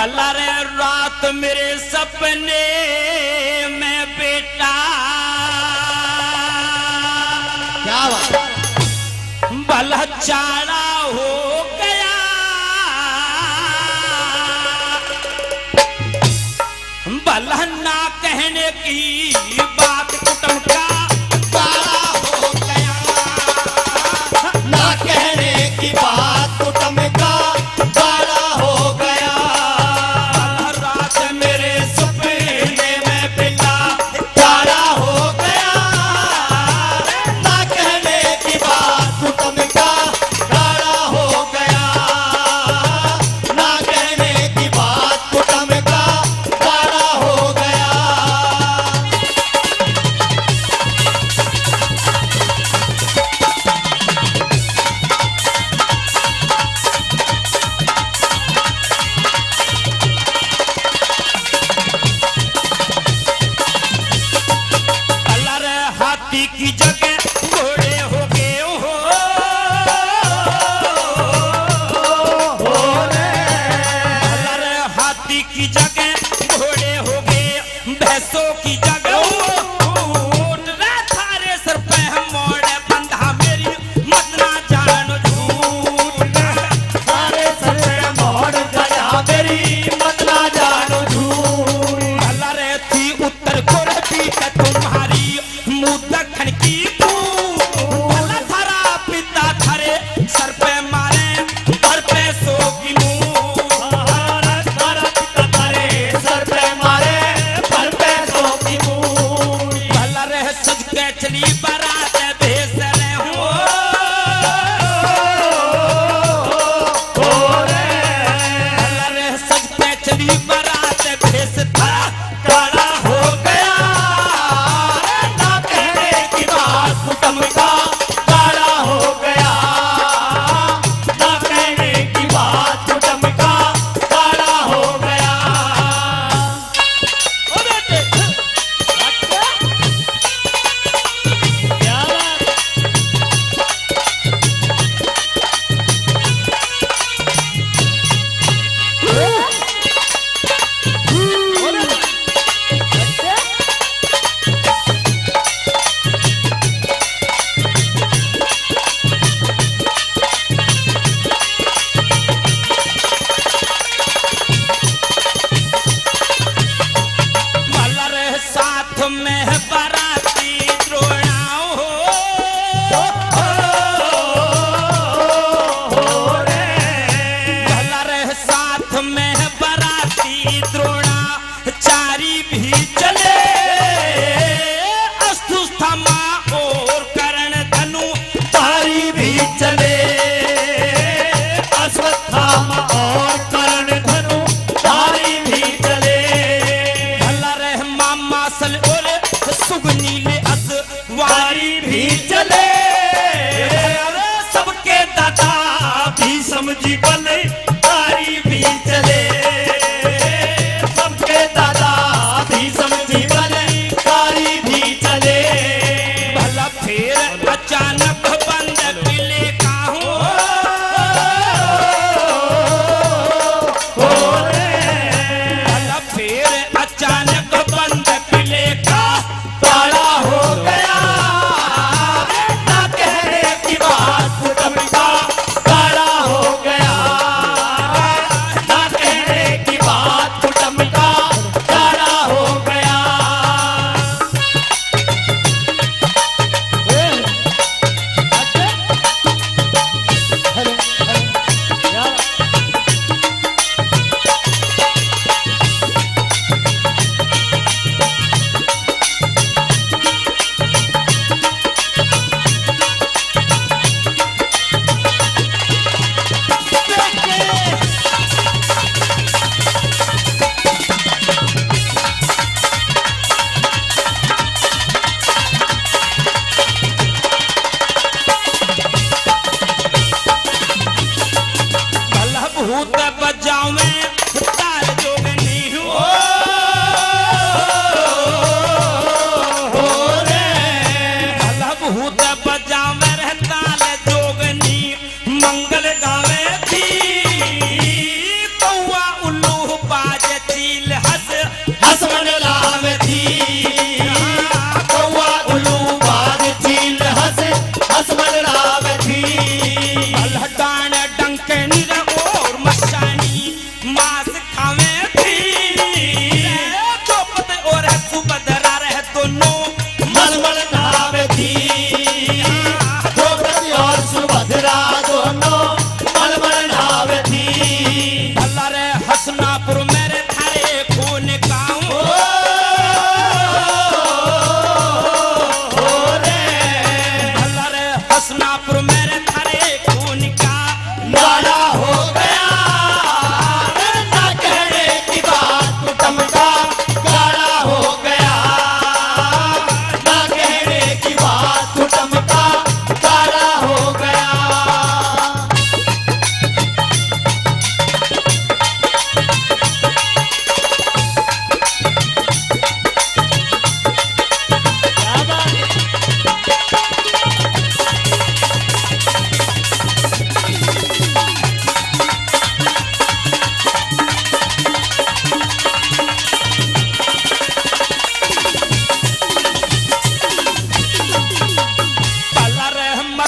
कल रे रात मेरे सपने में बेटा क्या बात। भला चारा हो गया, भला ना कहने की बात कुटुंब का काला हो गया, ना कहने की बात कुटुंब का काला हो गया। रात मेरे सपने में बेटा काला हो गया, ना कहने की बात कुटुंब का काला हो गया, ना कहने की बात कुटुंब का काला हो गया।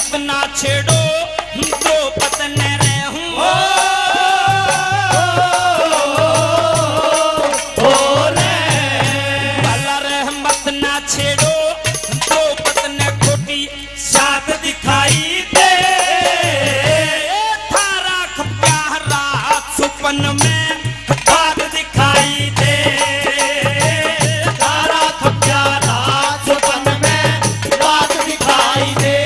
मत ना छेड़ो द्रौपद न रहूं भला रह मत ना छेड़ो द्रौपद ने खोटी साथ दिखाई दे थारा प्यारा सुपन में बात दिखाई दे तारा प्यारा सुपन में बात दिखाई दे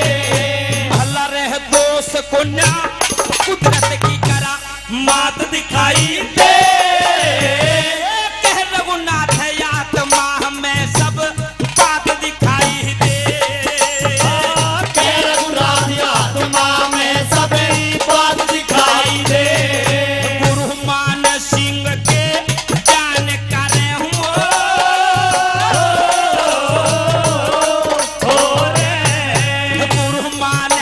भला रह दोस्त को ना कुदरत की करा मात दिखाई दे कह रघुनाथ आत्मा हमें सब बात दिखाई दे कह रघुनाथ आत्मा में सभी बात दिखाई दे गुरु मान सिंह के जान करे हूँ गुरु मान